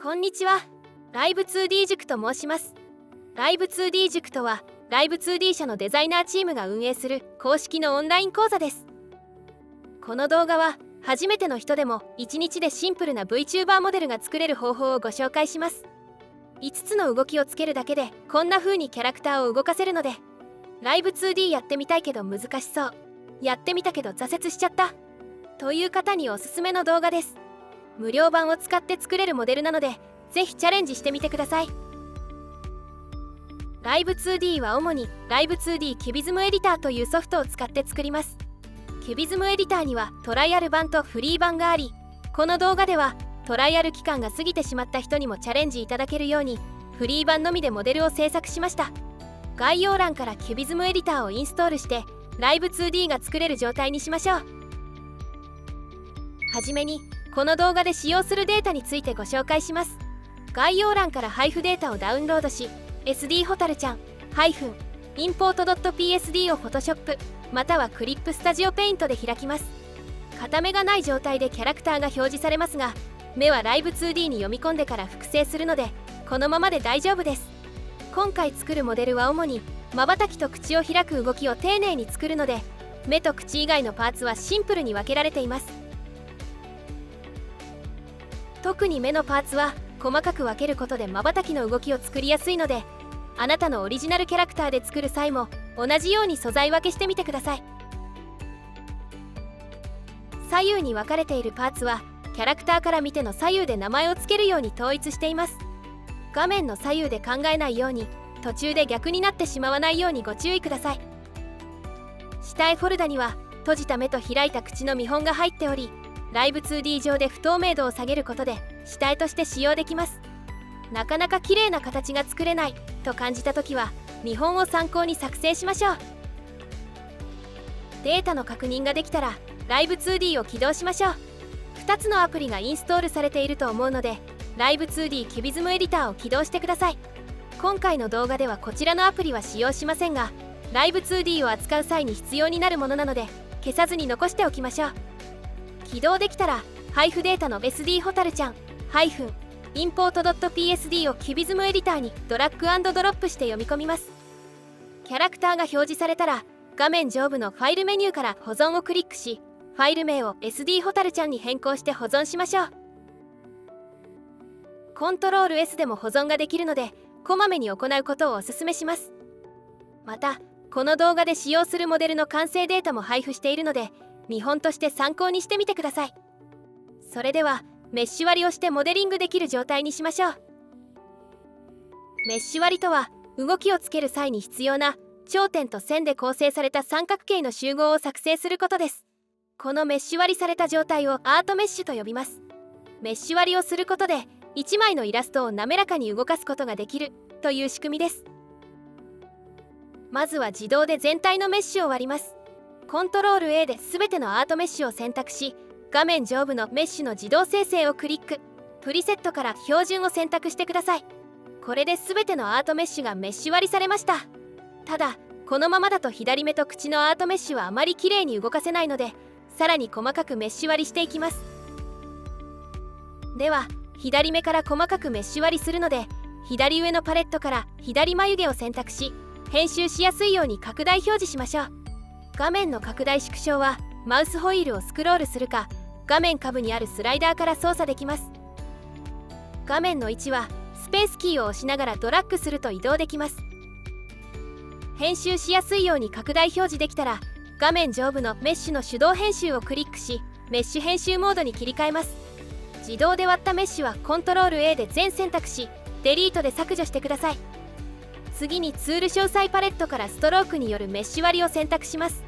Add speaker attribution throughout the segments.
Speaker 1: こんにちは。ライブ 2D 塾と申します。ライブ 2D 塾とは、ライブ 2D 社のデザイナーチームが運営する公式のオンライン講座です。この動画は、初めての人でも1日でシンプルな VTuber モデルが作れる方法をご紹介します。5つの動きをつけるだけで、こんな風にキャラクターを動かせるので、ライブ 2D やってみたいけど難しそう、やってみたけど挫折しちゃった、という方におすすめの動画です。無料版を使って作れるモデルなので、ぜひチャレンジしてみてください。ライブ 2D は主にライブ 2D キュビズムエディターというソフトを使って作ります。キュビズムエディターにはトライアル版とフリー版があり、この動画ではトライアル期間が過ぎてしまった人にもチャレンジいただけるように、フリー版のみでモデルを制作しました。概要欄からキュビズムエディターをインストールしてライブ 2D が作れる状態にしましょう。はじめにこの動画で使用するデータについてご紹介します。概要欄から配布データをダウンロードし、 SD ホタルちゃん-import.psd を Photoshop またはクリップスタジオペイントで開きます。片目がない状態でキャラクターが表示されますが、目はライブ 2D に読み込んでから複製するので、このままで大丈夫です。今回作るモデルは主に瞬きと口を開く動きを丁寧に作るので、目と口以外のパーツはシンプルに分けられています。特に目のパーツは細かく分けることで瞬きの動きを作りやすいので、あなたのオリジナルキャラクターで作る際も同じように素材分けしてみてください。左右に分かれているパーツはキャラクターから見ての左右で名前を付けるように統一しています。画面の左右で考えないように、途中で逆になってしまわないようにご注意ください。下絵フォルダには閉じた目と開いた口の見本が入っており、ライブ 2D 上で不透明度を下げることで下絵として使用できます。なかなか綺麗な形が作れないと感じた時は、見本を参考に作成しましょう。データの確認ができたらライブ 2D を起動しましょう。2つのアプリがインストールされていると思うので、ライブ 2D キュビズムエディターを起動してください。今回の動画ではこちらのアプリは使用しませんが、ライブ 2D を扱う際に必要になるものなので消さずに残しておきましょう。起動できたら配布データの SD ホタルちゃん-import.psd をキュビズムエディターにドラッグ&ドロップして読み込みます。キャラクターが表示されたら、画面上部のファイルメニューから保存をクリックし、ファイル名を SD ホタルちゃんに変更して保存しましょう。コントロール S でも保存ができるので、こまめに行うことをお勧めします。また、この動画で使用するモデルの完成データも配布しているので、見本として参考にしてみてください。それではメッシュ割りをしてモデリングできる状態にしましょう。メッシュ割りとは、動きをつける際に必要な頂点と線で構成された三角形の集合を作成することです。このメッシュ割りされた状態をアートメッシュと呼びます。メッシュ割りをすることで1枚のイラストを滑らかに動かすことができるという仕組みです。まずは自動で全体のメッシュを割ります。コントロール A で全てのアートメッシュを選択し、画面上部のメッシュの自動生成をクリック。プリセットから標準を選択してください。これで全てのアートメッシュがメッシュ割りされました。ただ、このままだと左目と口のアートメッシュはあまり綺麗に動かせないので、さらに細かくメッシュ割りしていきます。では、左目から細かくメッシュ割りするので、左上のパレットから左眉毛を選択し、編集しやすいように拡大表示しましょう。画面の拡大縮小はマウスホイールをスクロールするか、画面下部にあるスライダーから操作できます。画面の位置はスペースキーを押しながらドラッグすると移動できます。編集しやすいように拡大表示できたら、画面上部のメッシュの手動編集をクリックし、メッシュ編集モードに切り替えます。自動で割ったメッシュはコントロール A で全選択し、デリートで削除してください。次にツール詳細パレットからストロークによるメッシュ割りを選択します。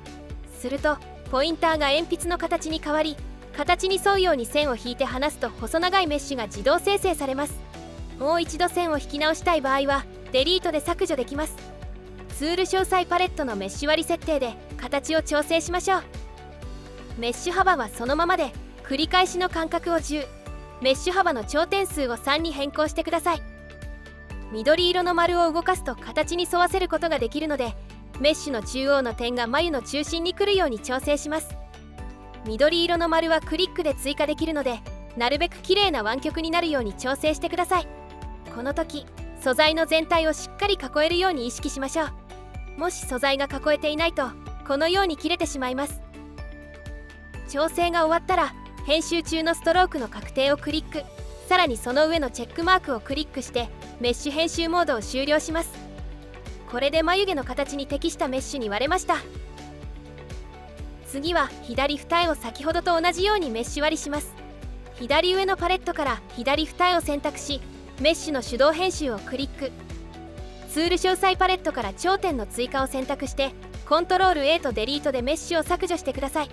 Speaker 1: するとポインターが鉛筆の形に変わり、形に沿うように線を引いて離すと細長いメッシュが自動生成されます。もう一度線を引き直したい場合はデリートで削除できます。ツール詳細パレットのメッシュ割り設定で形を調整しましょう。メッシュ幅はそのままで、繰り返しの間隔を10、メッシュ幅の頂点数を3に変更してください。緑色の丸を動かすと形に沿わせることができるので、メッシュの中央の点が眉の中心に来るように調整します。緑色の丸はクリックで追加できるので、なるべく綺麗な湾曲になるように調整してください。この時素材の全体をしっかり囲えるように意識しましょう。もし素材が囲えていないとこのように切れてしまいます。調整が終わったら編集中のストロークの確定をクリック、さらにその上のチェックマークをクリックしてメッシュ編集モードを終了します。これで眉毛の形に適したメッシュに割れました。次は左二重を先ほどと同じようにメッシュ割りします。左上のパレットから左二重を選択し、メッシュの手動編集をクリック。ツール詳細パレットから頂点の追加を選択して、コントロール A とデリートでメッシュを削除してください。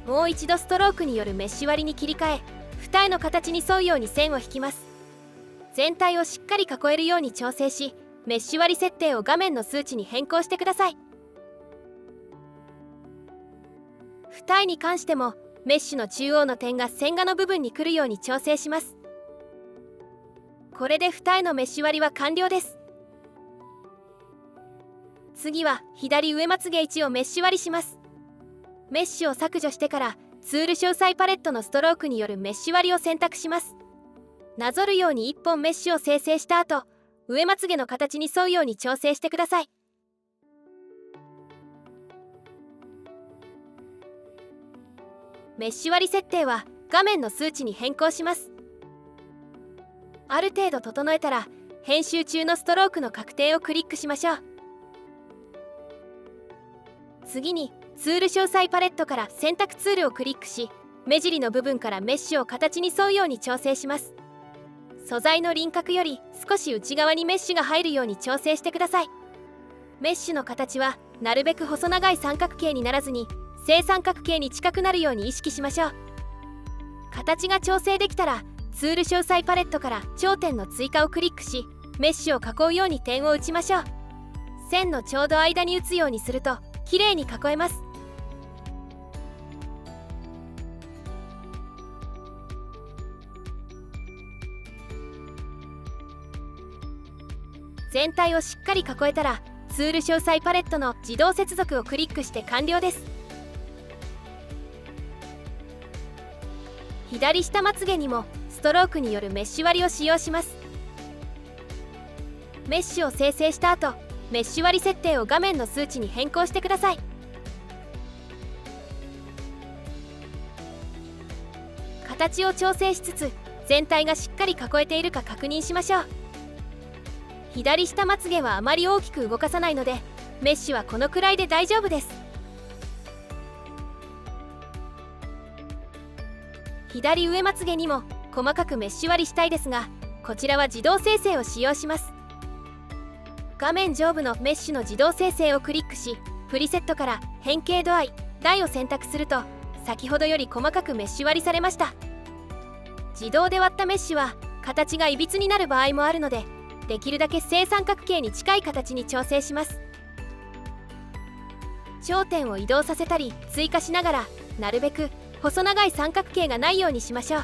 Speaker 1: もう一度ストロークによるメッシュ割りに切り替え、二重の形に沿うように線を引きます。全体をしっかり囲えるように調整し、メッシュ割り設定を画面の数値に変更してください。二重に関してもメッシュの中央の点が線画の部分に来るように調整します。これで二重のメッシュ割りは完了です。次は左上まつげ位置をメッシュ割りします。メッシュを削除してからツール詳細パレットのストロークによるメッシュ割りを選択します。なぞるように1本メッシュを生成した後、上まつげの形に沿うように調整してください。メッシュ割り設定は画面の数値に変更します。ある程度整えたら編集中のストロークの確定をクリックしましょう。次にツール詳細パレットから選択ツールをクリックし、目尻の部分からメッシュを形に沿うように調整します。素材の輪郭より少し内側にメッシュが入るように調整してください。メッシュの形はなるべく細長い三角形にならずに正三角形に近くなるように意識しましょう。形が調整できたらツール詳細パレットから頂点の追加をクリックし、メッシュを囲うように点を打ちましょう。線のちょうど間に打つようにするときれいに囲えます。全体をしっかり囲えたらツール詳細パレットの自動接続をクリックして完了です。左下まつげにもストロークによるメッシュ割りを使用します。メッシュを生成した後、メッシュ割り設定を画面の数値に変更してください。形を調整しつつ全体がしっかり囲えているか確認しましょう。左下まつげはあまり大きく動かさないのでメッシュはこのくらいで大丈夫です。左上まつげにも細かくメッシュ割りしたいですが、こちらは自動生成を使用します。画面上部のメッシュの自動生成をクリックし、プリセットから変形度合い、台を選択すると先ほどより細かくメッシュ割りされました。自動で割ったメッシュは形がいびつになる場合もあるので、できるだけ正三角形に近い形に調整します。頂点を移動させたり追加しながらなるべく細長い三角形がないようにしましょう。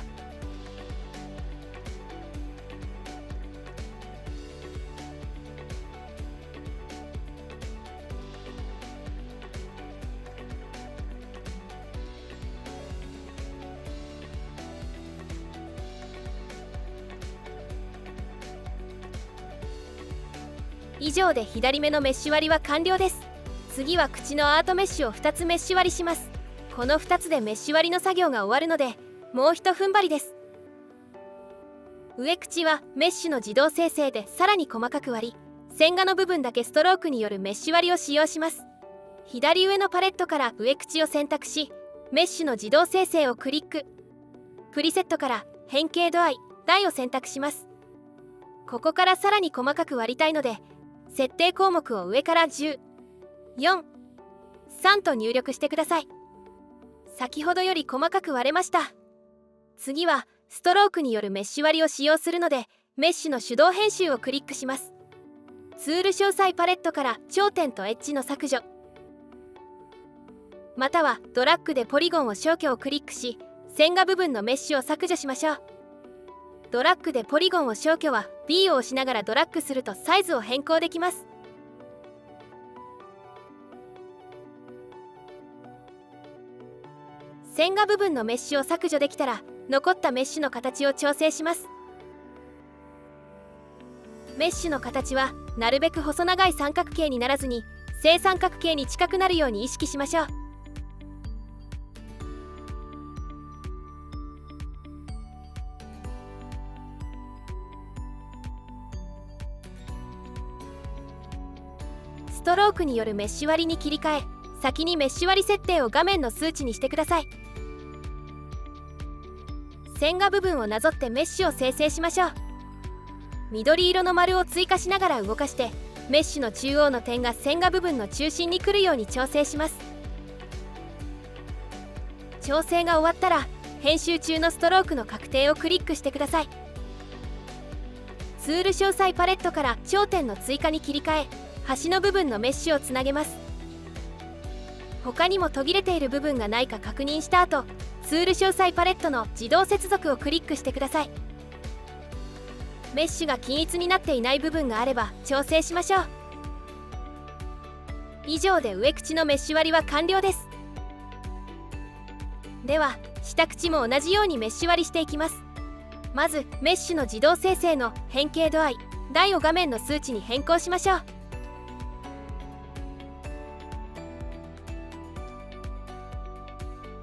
Speaker 1: 以上で左目のメッシュ割りは完了です。次は口のアートメッシュを2つメッシュ割りします。この2つでメッシュ割りの作業が終わるのでもうひと踏ん張りです。上口はメッシュの自動生成でさらに細かく割り、線画の部分だけストロークによるメッシュ割りを使用します。左上のパレットから上口を選択し、メッシュの自動生成をクリック。プリセットから変形度合い、台を選択します。ここからさらに細かく割りたいので設定項目を上から10、4、3と入力してください。先ほどより細かく割れました。次はストロークによるメッシュ割りを使用するのでメッシュの手動編集をクリックします。ツール詳細パレットから頂点とエッジの削除、またはドラッグでポリゴンを消去をクリックし、線画部分のメッシュを削除しましょう。ドラッグでポリゴンを消去は B を押しながらドラッグするとサイズを変更できます。線画部分のメッシュを削除できたら残ったメッシュの形を調整します。メッシュの形はなるべく細長い三角形にならずに正三角形に近くなるように意識しましょう。ストロークによるメッシュ割りに切り替え、先にメッシュ割り設定を画面の数値にしてください。線画部分をなぞってメッシュを生成しましょう。緑色の丸を追加しながら動かして、メッシュの中央の点が線画部分の中心に来るように調整します。調整が終わったら、編集中のストロークの確定をクリックしてください。ツール詳細パレットから頂点の追加に切り替え、端の部分のメッシュをつなげます。他にも途切れている部分がないか確認した後、ツール詳細パレットの自動接続をクリックしてください。メッシュが均一になっていない部分があれば調整しましょう。以上で上口のメッシュ割りは完了です。では下口も同じようにメッシュ割りしていきます。まずメッシュの自動生成の変形度合い、台を画面の数値に変更しましょう。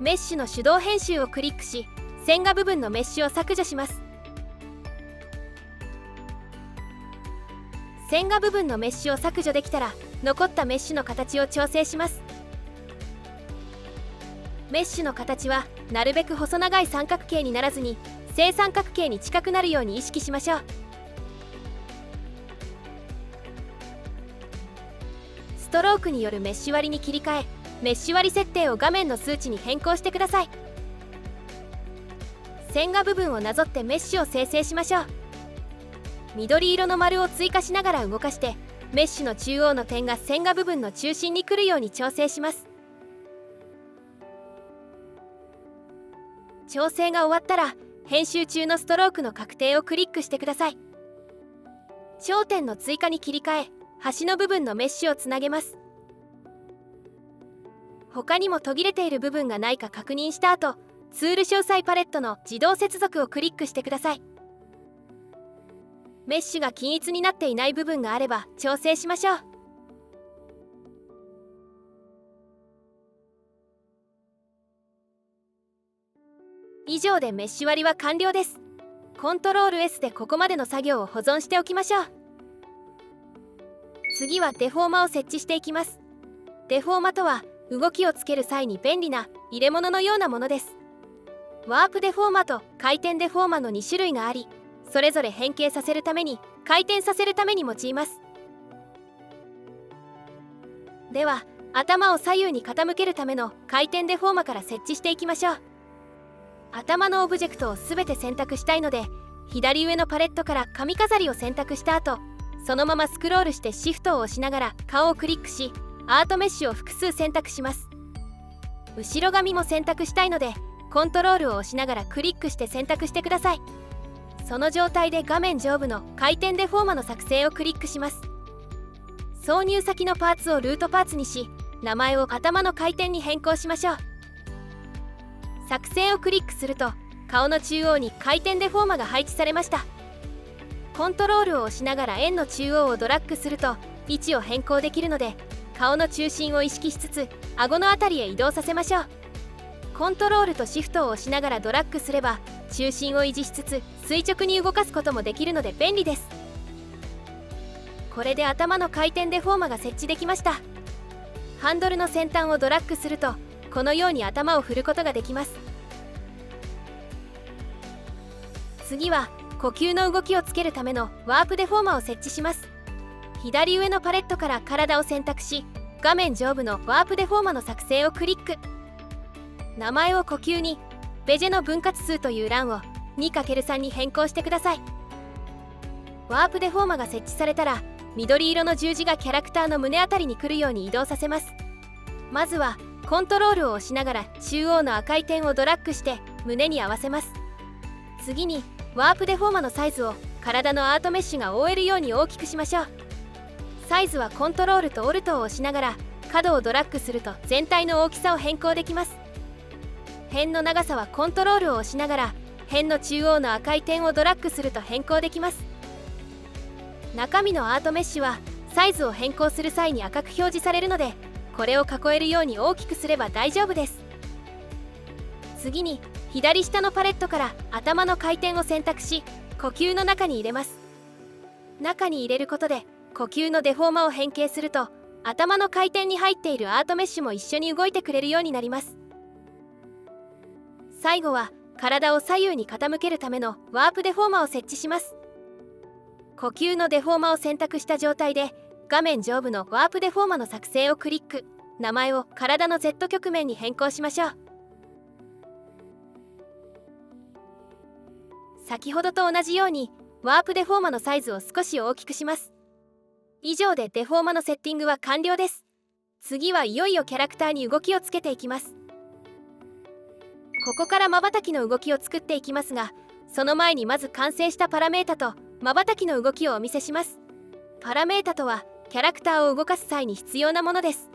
Speaker 1: メッシュの手動編集をクリックし、線画部分のメッシュを削除します。線画部分のメッシュを削除できたら、残ったメッシュの形を調整します。メッシュの形はなるべく細長い三角形にならずに正三角形に近くなるように意識しましょう。ストロークによるメッシュ割りに切り替え、メッシュ割り設定を画面の数値に変更してください。線画部分をなぞってメッシュを生成しましょう。緑色の丸を追加しながら動かして、メッシュの中央の点が線画部分の中心に来るように調整します。調整が終わったら、編集中のストロークの確定をクリックしてください。頂点の追加に切り替え、端の部分のメッシュをつなげます。他にも途切れている部分がないか確認した後、ツール詳細パレットの自動接続をクリックしてください。メッシュが均一になっていない部分があれば調整しましょう。以上でメッシュ割りは完了です。コントロール S でここまでの作業を保存しておきましょう。次はデフォーマを設置していきます。デフォーマとは動きをつける際に便利な入れ物のようなものです。ワープデフォーマと回転デフォーマの2種類があり、それぞれ変形させるために回転させるために用います。では頭を左右に傾けるための回転デフォーマから設置していきましょう。頭のオブジェクトを全て選択したいので、左上のパレットから髪飾りを選択した後、そのままスクロールしてシフトを押しながら顔をクリックし、アートメッシュを複数選択します。後ろ髪も選択したいので、コントロールを押しながらクリックして選択してください。その状態で画面上部の回転デフォーマの作成をクリックします。挿入先のパーツをルートパーツにし、名前を頭の回転に変更しましょう。作成をクリックすると、顔の中央に回転デフォーマが配置されました。コントロールを押しながら円の中央をドラッグすると位置を変更できるので、顔の中心を意識しつつ顎のあたりへ移動させましょう。コントロールとシフトを押しながらドラッグすれば、中心を維持しつつ垂直に動かすこともできるので便利です。これで頭の回転デフォーマが設置できました。ハンドルの先端をドラッグすると、このように頭を振ることができます。次は呼吸の動きをつけるためのワープデフォーマを設置します。左上のパレットから体を選択し、画面上部のワープデフォーマの作成をクリック。名前を呼吸に、ベジェの分割数という欄を 2×3 に変更してください。ワープデフォーマが設置されたら、緑色の十字がキャラクターの胸あたりに来るように移動させます。まずはコントロールを押しながら中央の赤い点をドラッグして胸に合わせます。次にワープデフォーマのサイズを体のアートメッシュが覆えるように大きくしましょう。サイズはコントロールとオルトを押しながら角をドラッグすると全体の大きさを変更できます。辺の長さはコントロールを押しながら辺の中央の赤い点をドラッグすると変更できます。中身のアートメッシュはサイズを変更する際に赤く表示されるので、これを囲えるように大きくすれば大丈夫です。次に左下のパレットから頭の回転を選択し、呼吸の中に入れます。中に入れることで呼吸のデフォーマを変形すると、頭の回転に入っているアートメッシュも一緒に動いてくれるようになります。最後は体を左右に傾けるためのワープデフォーマを設置します。呼吸のデフォーマを選択した状態で、画面上部のワープデフォーマの作成をクリック。名前を体の Z 曲面に変更しましょう。先ほどと同じようにワープデフォーマのサイズを少し大きくします。以上でデフォーマのセッティングは完了です。次はいよいよキャラクターに動きをつけていきます。ここから瞬きの動きを作っていきますが、その前にまず完成したパラメータと瞬きの動きをお見せします。パラメータとはキャラクターを動かす際に必要なものです。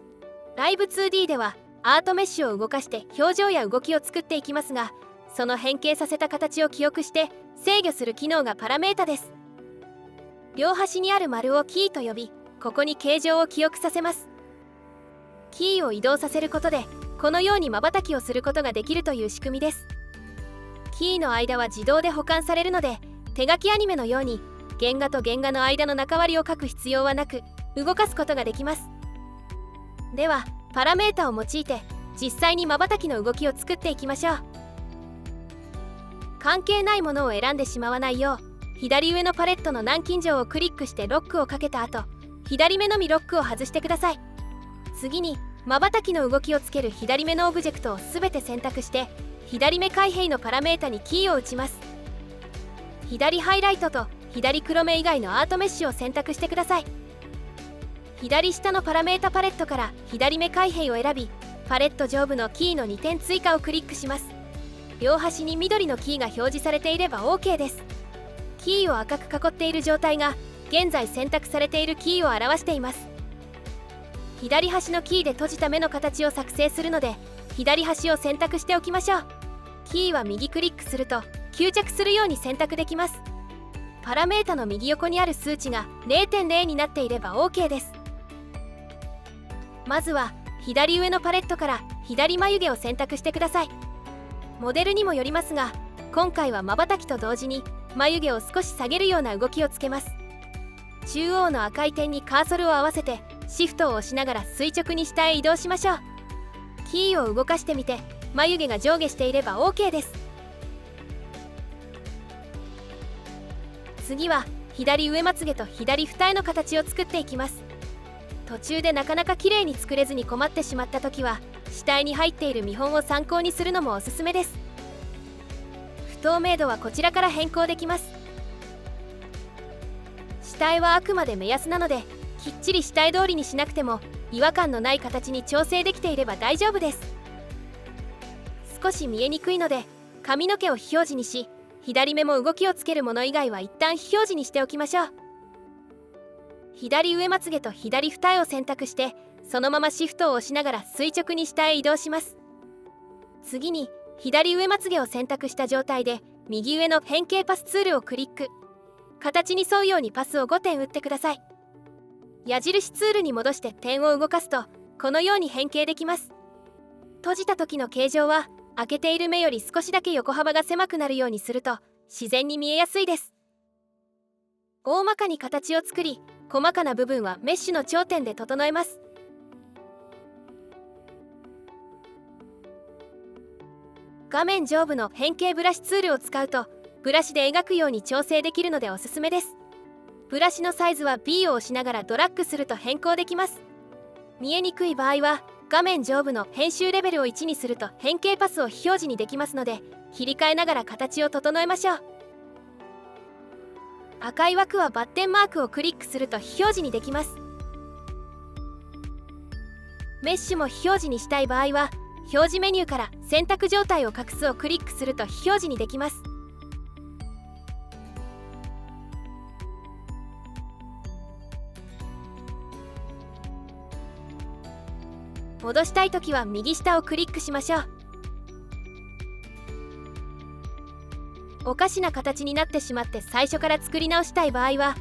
Speaker 1: ライブ 2D ではアートメッシュを動かして表情や動きを作っていきますが、その変形させた形を記憶して制御する機能がパラメータです。両端にある丸をキーと呼び、ここに形状を記憶させます。キーを移動させることでこのように瞬きをすることができるという仕組みです。キーの間は自動で保管されるので、手書きアニメのように原画と原画の間の中割りを書く必要はなく、動かすことができます。ではパラメータを用いて実際に瞬きの動きを作っていきましょう。関係ないものを選んでしまわないよう、左上のパレットの南京錠をクリックしてロックをかけた後、左目のみロックを外してください。次に瞬きの動きをつける左目のオブジェクトを全て選択して、左目開閉のパラメータにキーを打ちます。左ハイライトと左黒目以外のアートメッシュを選択してください。左下のパラメータパレットから左目開閉を選び、パレット上部のキーの2点追加をクリックします。両端に緑のキーが表示されていれば OK です。キーを赤く囲っている状態が現在選択されているキーを表しています。左端のキーで閉じた目の形を作成するので、左端を選択しておきましょう。キーは右クリックすると吸着するように選択できます。パラメータの右横にある数値が 0.0 になっていれば OK です。まずは左上のパレットから左眉毛を選択してください。モデルにもよりますが、今回は瞬きと同時に眉毛を少し下げるような動きをつけます。中央の赤い点にカーソルを合わせてシフトを押しながら垂直に下へ移動しましょう。キーを動かしてみて眉毛が上下していれば OK です。次は左上まつげと左二重の形を作っていきます。途中でなかなか綺麗に作れずに困ってしまった時は、下絵に入っている見本を参考にするのもおすすめです。不透明度はこちらから変更できます。下絵はあくまで目安なので、きっちり下絵通りにしなくても違和感のない形に調整できていれば大丈夫です。少し見えにくいので髪の毛を非表示にし、左目も動きをつけるもの以外は一旦非表示にしておきましょう。左上まつげと左二重を選択して、そのままシフトを押しながら垂直に下へ移動します。次に左上まつげを選択した状態で右上の変形パスツールをクリック。形に沿うようにパスを5点打ってください。矢印ツールに戻して点を動かすとこのように変形できます。閉じた時の形状は開けている目より少しだけ横幅が狭くなるようにすると自然に見えやすいです。大まかに形を作り、細かな部分はメッシュの頂点で整えます。画面上部の変形ブラシツールを使うとブラシで描くように調整できるのでおすすめです。ブラシのサイズは B を押しながらドラッグすると変更できます。見えにくい場合は画面上部の編集レベルを1にすると変形パスを非表示にできますので、切り替えながら形を整えましょう。赤い枠はバッテンマークをクリックすると非表示にできます。メッシュも非表示にしたい場合は表示メニューから選択状態を隠すをクリックすると非表示にできます。戻したいときは右下をクリックしましょう。おかしな形になってしまって最初から作り直したい場合は、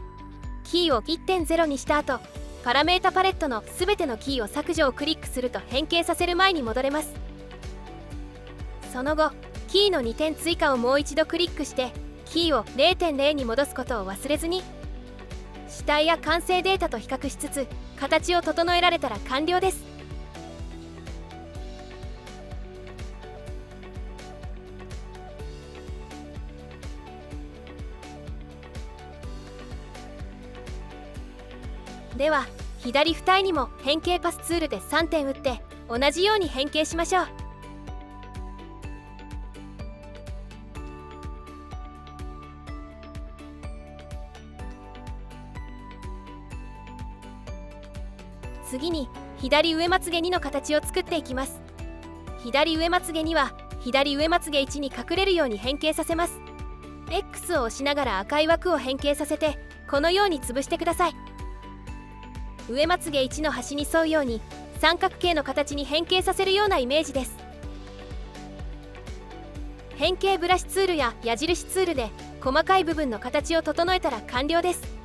Speaker 1: キーを 1.0 にした後、パラメータパレットの全てのキーを削除をクリックすると変形させる前に戻れます。その後キーの2点追加をもう一度クリックしてキーを 0.0 に戻すことを忘れずに。主体や完成データと比較しつつ形を整えられたら完了です。では左二重にも変形パスツールで3点打って同じように変形しましょう。次に左上まつげ2の形を作っていきます。左上まつげ2は左上まつげ1に隠れるように変形させます。 X を押しながら赤い枠を変形させてこのように潰してください。上まつげ1の端に沿うように三角形の形に変形させるようなイメージです。変形ブラシツールや矢印ツールで細かい部分の形を整えたら完了です。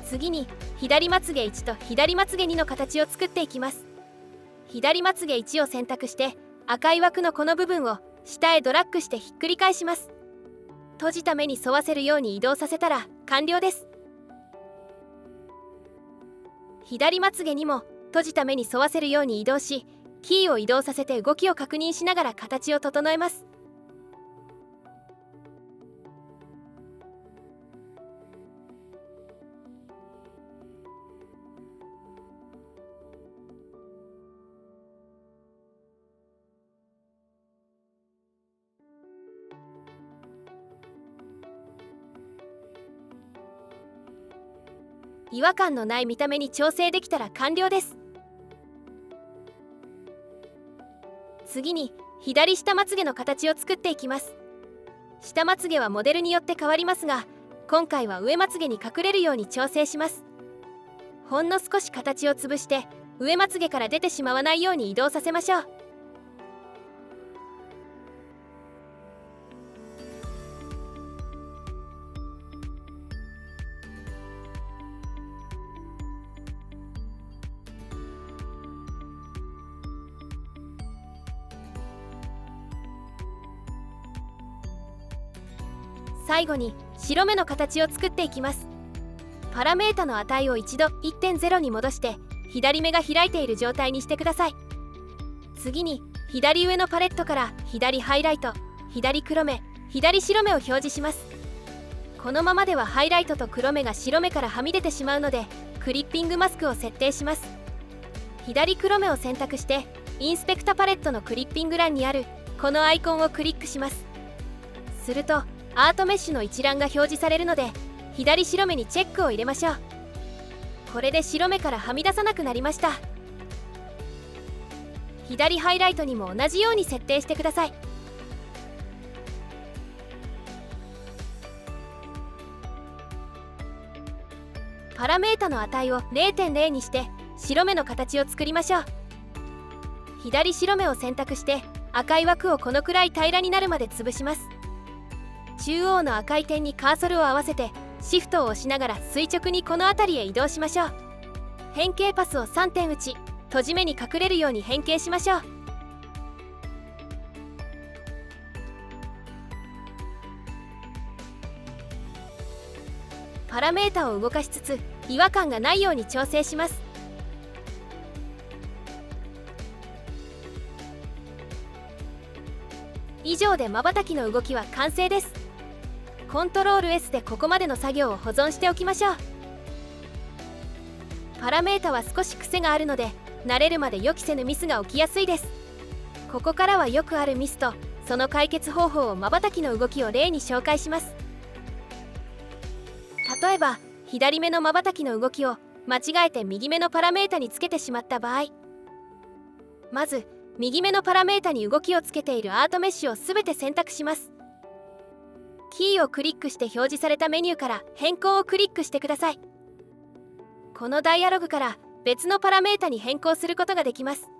Speaker 1: 次に左まつげ1と左まつげ2の形を作っていきます。左まつげ1を選択して赤い枠のこの部分を下へドラッグしてひっくり返します。閉じた目に沿わせるように移動させたら完了です。左まつげ2も閉じた目に沿わせるように移動しキーを移動させて動きを確認しながら形を整えます。違和感のない見た目に調整できたら完了です。次に左下まつげの形を作っていきます。下まつげはモデルによって変わりますが今回は上まつげに隠れるように調整します。ほんの少し形を潰して上まつげから出てしまわないように移動させましょう。最後に白目の形を作っていきます。パラメータの値を一度 1.0 に戻して左目が開いている状態にしてください。次に左上のパレットから左ハイライト、左黒目、左白目を表示します。このままではハイライトと黒目が白目からはみ出てしまうのでクリッピングマスクを設定します。左黒目を選択してインスペクタパレットのクリッピング欄にあるこのアイコンをクリックします。するとアートメッシュの一覧が表示されるので左白目にチェックを入れましょう。これで白目からはみ出さなくなりました。左ハイライトにも同じように設定してください。パラメータの値を 0.0 にして白目の形を作りましょう。左白目を選択して赤い枠をこのくらい平らになるまで潰します。中央の赤い点にカーソルを合わせてシフトを押しながら垂直にこの辺りへ移動しましょう。変形パスを3点打ち閉じ目に隠れるように変形しましょう。パラメータを動かしつつ違和感がないように調整します。以上で瞬きの動きは完成です。コントロール S でここまでの作業を保存しておきましょう。パラメータは少し癖があるので慣れるまで予期せぬミスが起きやすいです。ここからはよくあるミスとその解決方法を瞬きの動きを例に紹介します。例えば左目の瞬きの動きを間違えて右目のパラメータにつけてしまった場合、まず右目のパラメータに動きをつけているアートメッシュを全て選択します。キーをクリックして表示されたメニューから変更をクリックしてください。このダイアログから別のパラメータに変更することができます。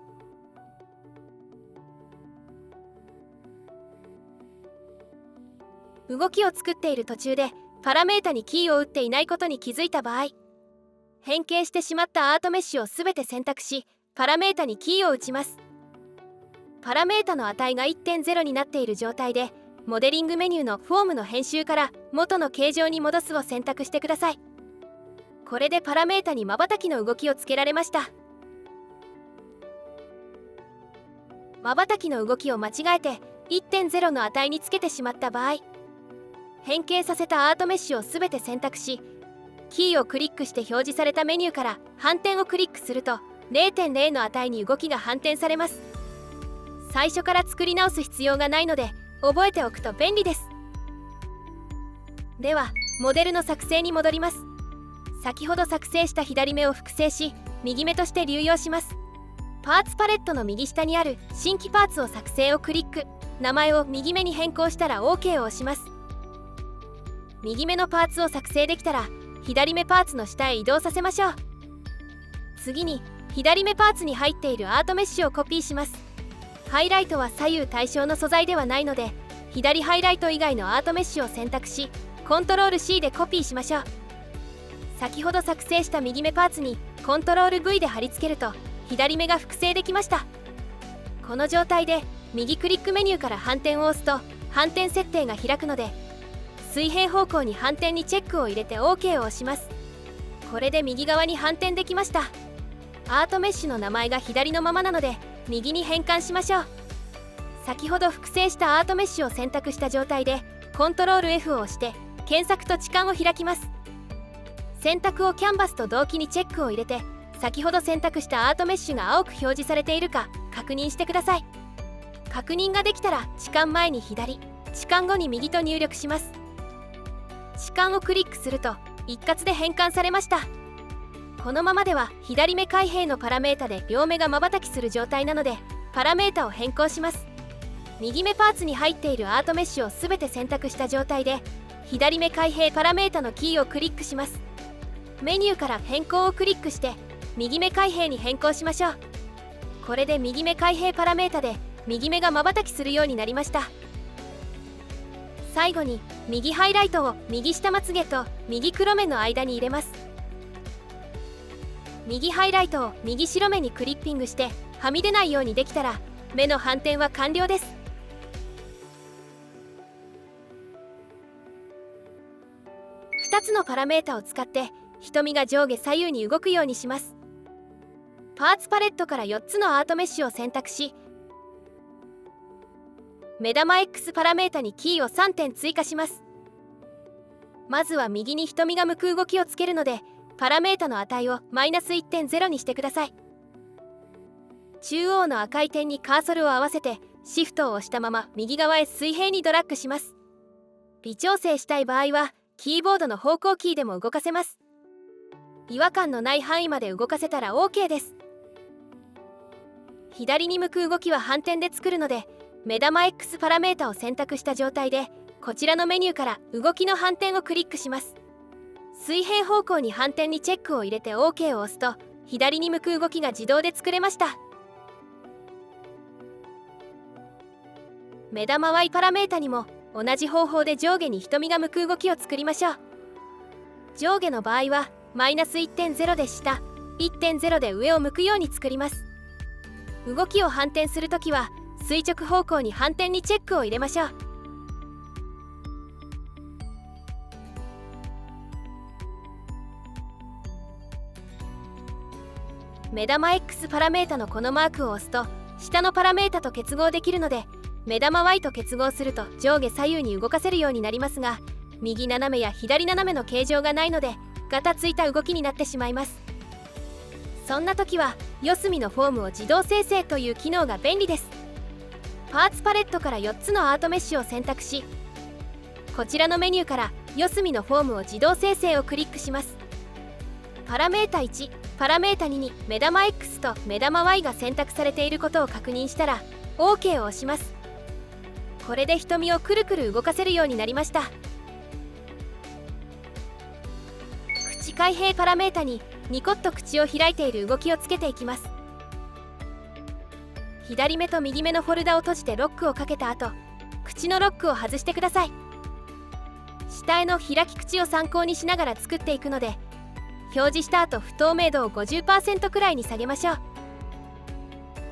Speaker 1: 動きを作っている途中でパラメータにキーを打っていないことに気づいた場合、変形してしまったアートメッシュをすべて選択し、パラメータにキーを打ちます。パラメータの値が 1.0 になっている状態で、モデリングメニューのフォームの編集から元の形状に戻すを選択してください。これでパラメータに瞬きの動きをつけられました。瞬きの動きを間違えて 1.0 の値につけてしまった場合、変形させたアートメッシュをすべて選択し、キーをクリックして表示されたメニューから反転をクリックすると 0.0 の値に動きが反転されます。最初から作り直す必要がないので覚えておくと便利です。ではモデルの作成に戻ります。先ほど作成した左目を複製し、右目として流用します。パーツパレットの右下にある新規パーツを作成をクリック、名前を右目に変更したら OK を押します。右目のパーツを作成できたら左目パーツの下へ移動させましょう。次に左目パーツに入っているアートメッシュをコピーします。ハイライトは左右対称の素材ではないので、左ハイライト以外のアートメッシュを選択し、コントロール C でコピーしましょう。先ほど作成した右目パーツにコントロール V で貼り付けると左目が複製できました。この状態で右クリックメニューから反転を押すと反転設定が開くので、水平方向に反転にチェックを入れて OK を押します。これで右側に反転できました。アートメッシュの名前が左のままなので右に変換しましょう。先ほど複製したアートメッシュを選択した状態でコントロール F を押して検索と置換を開きます。選択をキャンバスと同期にチェックを入れて、先ほど選択したアートメッシュが青く表示されているか確認してください。確認ができたら置換前に左、置換後に右と入力します。置換をクリックすると一括で変換されました。このままでは左目開閉のパラメータで両目が瞬きする状態なので、パラメータを変更します。右目パーツに入っているアートメッシュをすべて選択した状態で左目開閉パラメータのキーをクリックします。メニューから変更をクリックして右目開閉に変更しましょう。これで右目開閉パラメータで右目が瞬きするようになりました。最後に右ハイライトを右下まつげと右黒目の間に入れます。右ハイライトを右白目にクリッピングしてはみ出ないようにできたら目の反転は完了です。2つのパラメータを使って瞳が上下左右に動くようにします。パーツパレットから4つのアートメッシュを選択し、目玉 X パラメータにキーを3点追加します。まずは右に瞳が向く動きをつけるので、パラメータの値を -1.0 にしてください。中央の赤い点にカーソルを合わせてシフトを押したまま右側へ水平にドラッグします。微調整したい場合はキーボードの方向キーでも動かせます。違和感のない範囲まで動かせたら OK です。左に向く動きは反転で作るので、目玉 X パラメータを選択した状態でこちらのメニューから動きの反転をクリックします。水平方向に反転にチェックを入れて OK を押すと左に向く動きが自動で作れました。目玉 Y パラメータにも同じ方法で上下に瞳が向く動きを作りましょう。上下の場合は -1.0 で下、1.0 で上を向くように作ります。動きを反転するときは垂直方向に反転にチェックを入れましょう。目玉 X パラメータのこのマークを押すと下のパラメータと結合できるので、目玉 Y と結合すると上下左右に動かせるようになりますが、右斜めや左斜めの形状がないのでガタついた動きになってしまいます。そんな時は四隅のフォームを自動生成という機能が便利です。パーツパレットから4つのアートメッシュを選択し、こちらのメニューから四隅のフォームを自動生成をクリックします。パラメータ1、パラメータ2に目玉 X と目玉 Y が選択されていることを確認したら OK を押します。これで瞳をくるくる動かせるようになりました。開閉パラメータにニコッと口を開いている動きをつけていきます。左目と右目のフォルダを閉じてロックをかけた後、口のロックを外してください。下絵の開き口を参考にしながら作っていくので、表示した後不透明度を 50% くらいに下げましょう。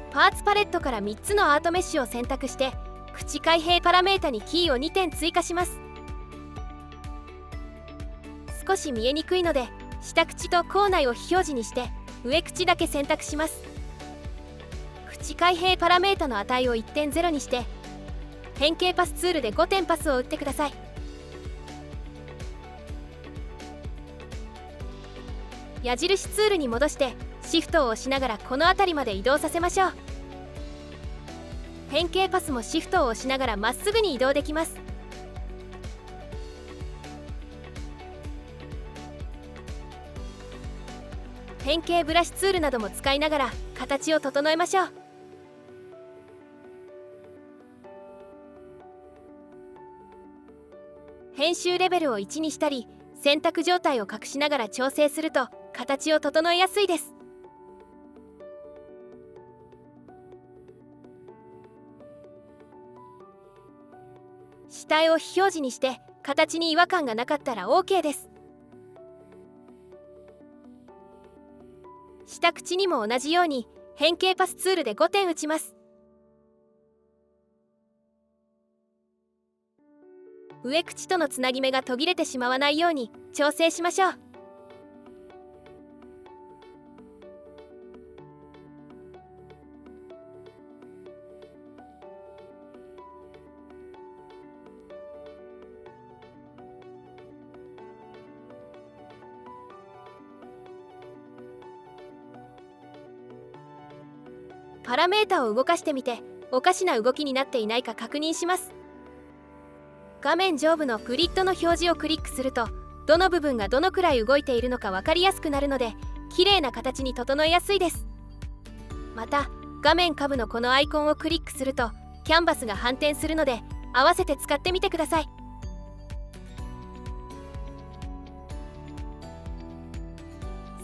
Speaker 1: パーツパレットから3つのアートメッシュを選択して、口開閉パラメータにキーを2点追加します。少し見えにくいので、下口と口内を非表示にして上口だけ選択します。口開閉パラメータの値を 1.0 にして、変形パスツールで5点パスを打ってください。矢印ツールに戻してシフトを押しながらこの辺りまで移動させましょう。変形パスもシフトを押しながらまっすぐに移動できます。変形ブラシツールなども使いながら形を整えましょう。編集レベルを1にしたり、選択状態を隠しながら調整すると形を整えやすいです。下絵を非表示にして形に違和感がなかったら OK です。下口にも同じように変形パスツールで5点打ちます。上口とのつなぎ目が途切れてしまわないように調整しましょう。パラメータを動かしてみて、おかしな動きになっていないか確認します。画面上部のグリッドの表示をクリックすると、どの部分がどのくらい動いているのか分かりやすくなるので、綺麗な形に整えやすいです。また、画面下部のこのアイコンをクリックするとキャンバスが反転するので、合わせて使ってみてください。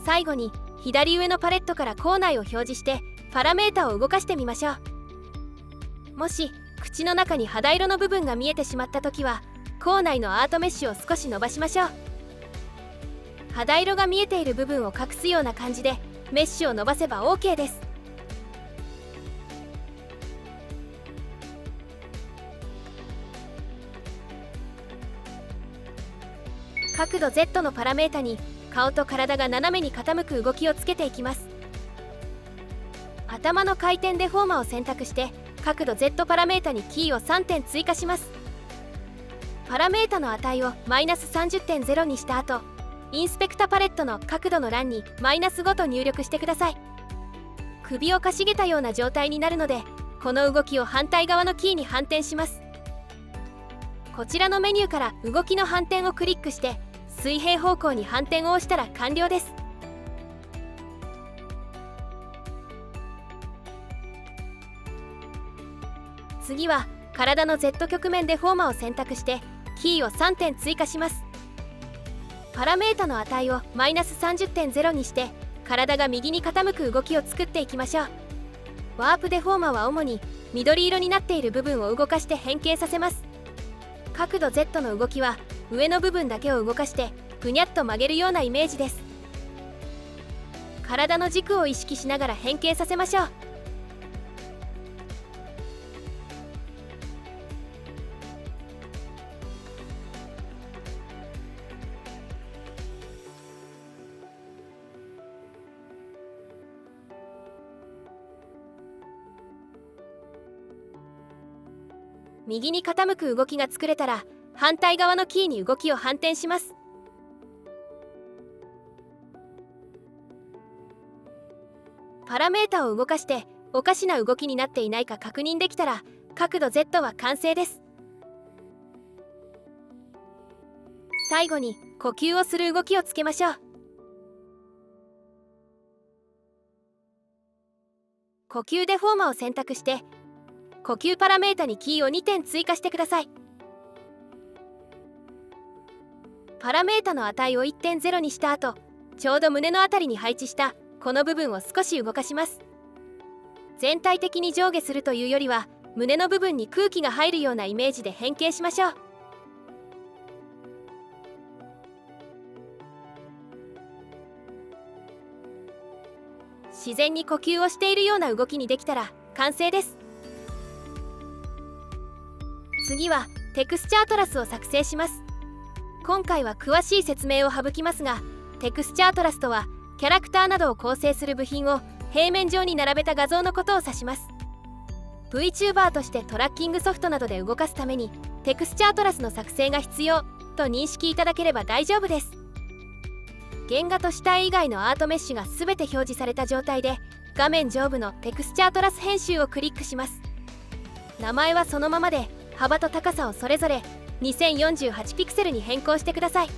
Speaker 1: 最後に左上のパレットから口内を表示してパラメータを動かしてみましょう。もし口の中に肌色の部分が見えてしまった時は、口内のアートメッシュを少し伸ばしましょう。肌色が見えている部分を隠すような感じでメッシュを伸ばせば OK です。角度 Z のパラメータに顔と体が斜めに傾く動きをつけていきます。頭の回転デフォーマを選択して角度 Z パラメータにキーを3点追加します。パラメータの値を -30.0 にした後、インスペクタパレットの角度の欄に -5 と入力してください。首をかしげたような状態になるので、この動きを反対側のキーに反転します。こちらのメニューから動きの反転をクリックして水平方向に反転を押したら完了です。次は体の Z 曲面デフォーマを選択してキーを3点追加します。パラメータの値を -30.0 にして体が右に傾く動きを作っていきましょう。ワープデフォーマは主に緑色になっている部分を動かして変形させます。角度 Z の動きは上の部分だけを動かしてぐにゃっと曲げるようなイメージです。体の軸を意識しながら変形させましょう。右に傾く動きが作れたら反対側のキーに動きを反転します。パラメータを動かしておかしな動きになっていないか確認できたら角度 Z は完成です。最後に呼吸をする動きをつけましょう。呼吸デフォーマを選択して呼吸パラメータにキーを2点追加してください。パラメータの値を 1.0 にした後、ちょうど胸のあたりに配置したこの部分を少し動かします。全体的に上下するというよりは、胸の部分に空気が入るようなイメージで変形しましょう。自然に呼吸をしているような動きにできたら完成です。次はテクスチャートラスを作成します。今回は詳しい説明を省きますが、テクスチャートラスとはキャラクターなどを構成する部品を平面上に並べた画像のことを指します。 VTuber としてトラッキングソフトなどで動かすためにテクスチャートラスの作成が必要と認識いただければ大丈夫です。原画と下絵以外のアートメッシュが全て表示された状態で、画面上部のテクスチャートラス編集をクリックします。名前はそのままで、幅と高さをそれぞれ2048ピクセルに変更してください。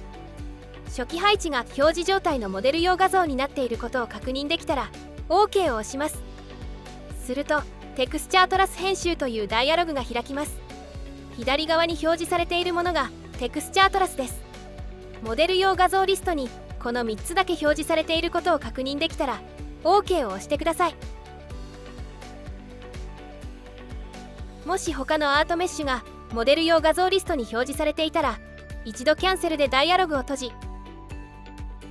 Speaker 1: 初期配置が表示状態のモデル用画像になっていることを確認できたら OK を押します。するとテクスチャートラス編集というダイアログが開きます。左側に表示されているものがテクスチャートラスです。モデル用画像リストにこの3つだけ表示されていることを確認できたら OK を押してください。もし他のアートメッシュがモデル用画像リストに表示されていたら、一度キャンセルでダイアログを閉じ、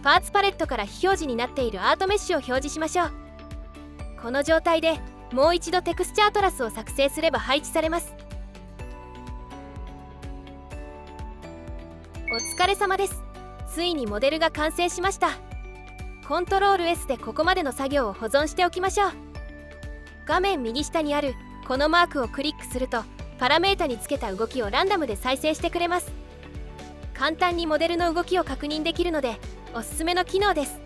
Speaker 1: パーツパレットから非表示になっているアートメッシュを表示しましょう。この状態でもう一度テクスチャートラスを作成すれば配置されます。お疲れ様です。ついにモデルが完成しました。コントロール S でここまでの作業を保存しておきましょう。画面右下にあるこのマークをクリックすると、パラメータにつけた動きをランダムで再生してくれます。簡単にモデルの動きを確認できるのでおすすめの機能です。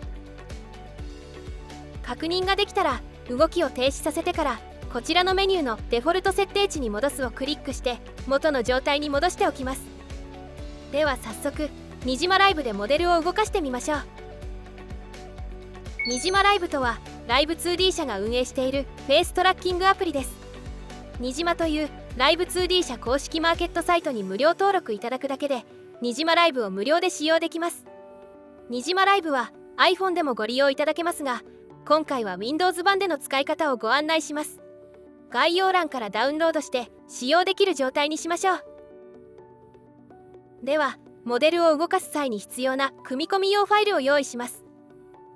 Speaker 1: 確認ができたら動きを停止させてから、こちらのメニューのデフォルト設定値に戻すをクリックして元の状態に戻しておきます。では早速にじまライブでモデルを動かしてみましょう。にじまライブとはライブ 2D 社が運営しているフェイストラッキングアプリです。にじまというライブ 2D 社公式マーケットサイトに無料登録いただくだけでにじまライブを無料で使用できます。にじまライブは iPhone でもご利用いただけますが、今回は Windows 版での使い方をご案内します。概要欄からダウンロードして使用できる状態にしましょう。ではモデルを動かす際に必要な組み込み用ファイルを用意します。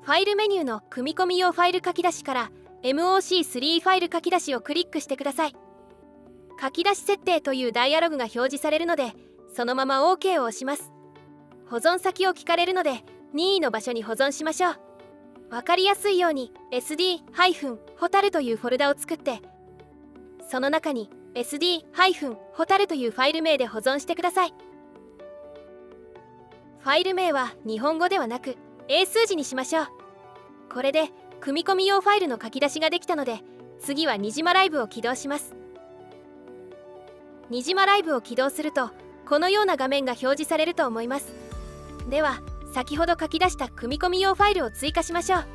Speaker 1: ファイルメニューの組み込み用ファイル書き出しから MOC3 ファイル書き出しをクリックしてください。書き出し設定というダイアログが表示されるので、そのまま OK を押します。保存先を聞かれるので任意の場所に保存しましょう。わかりやすいように SD- ホタルというフォルダを作って、その中に SD- ホタルというファイル名で保存してください。ファイル名は日本語ではなく英数字にしましょう。これで組み込み用ファイルの書き出しができたので、次はにじまライブを起動します。にじまライブを起動するとこのような画面が表示されると思います。では先ほど書き出した組み込み用ファイルを追加しましょう。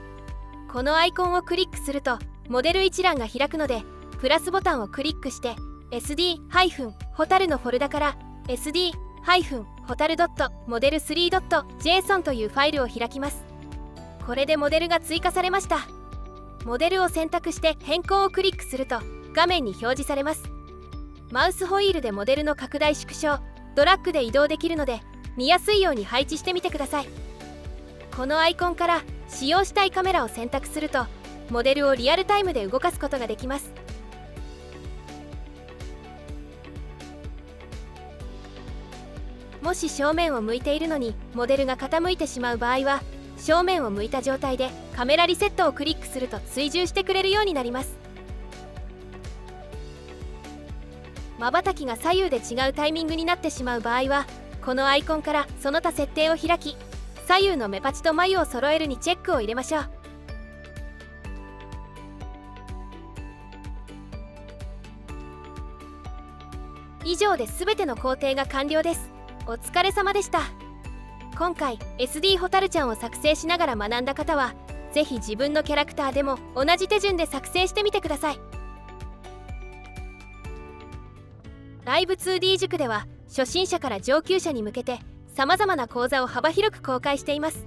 Speaker 1: このアイコンをクリックするとモデル一覧が開くので、プラスボタンをクリックして SD- ホタルのフォルダから SD- ホタルモデル 3.json というファイルを開きます。これでモデルが追加されました。モデルを選択して変更をクリックすると画面に表示されます。マウスホイールでモデルの拡大縮小、ドラッグで移動できるので見やすいように配置してみてください。このアイコンから使用したいカメラを選択するとモデルをリアルタイムで動かすことができます。もし正面を向いているのにモデルが傾いてしまう場合は、正面を向いた状態でカメラリセットをクリックすると追従してくれるようになります。瞬きが左右で違うタイミングになってしまう場合は、このアイコンからその他設定を開き、左右の目パチと眉を揃えるにチェックを入れましょう。以上で全ての工程が完了です。お疲れ様でした。今回 SD ホタルちゃんを作成しながら学んだ方は、ぜひ自分のキャラクターでも同じ手順で作成してみてください。ライブ 2D 塾では初心者から上級者に向けて様々な講座を幅広く公開しています。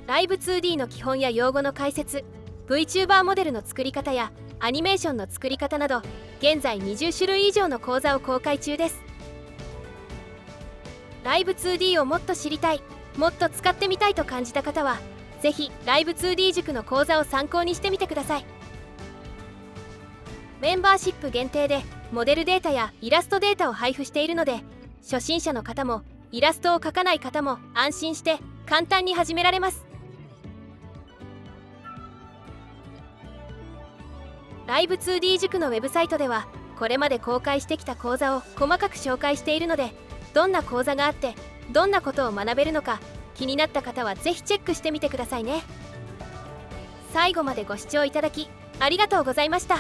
Speaker 1: ライブ 2D の基本や用語の解説、 VTuber モデルの作り方やアニメーションの作り方など現在20種類以上の講座を公開中です。ライブ 2D をもっと知りたい、もっと使ってみたいと感じた方はぜひライブ 2D 塾の講座を参考にしてみてください。メンバーシップ限定でモデルデータやイラストデータを配布しているので、初心者の方もイラストを描かない方も安心して簡単に始められます。ライブ 2D 塾のウェブサイトではこれまで公開してきた講座を細かく紹介しているので、どんな講座があってどんなことを学べるのか気になった方はぜひチェックしてみてくださいね。最後までご視聴いただきありがとうございました。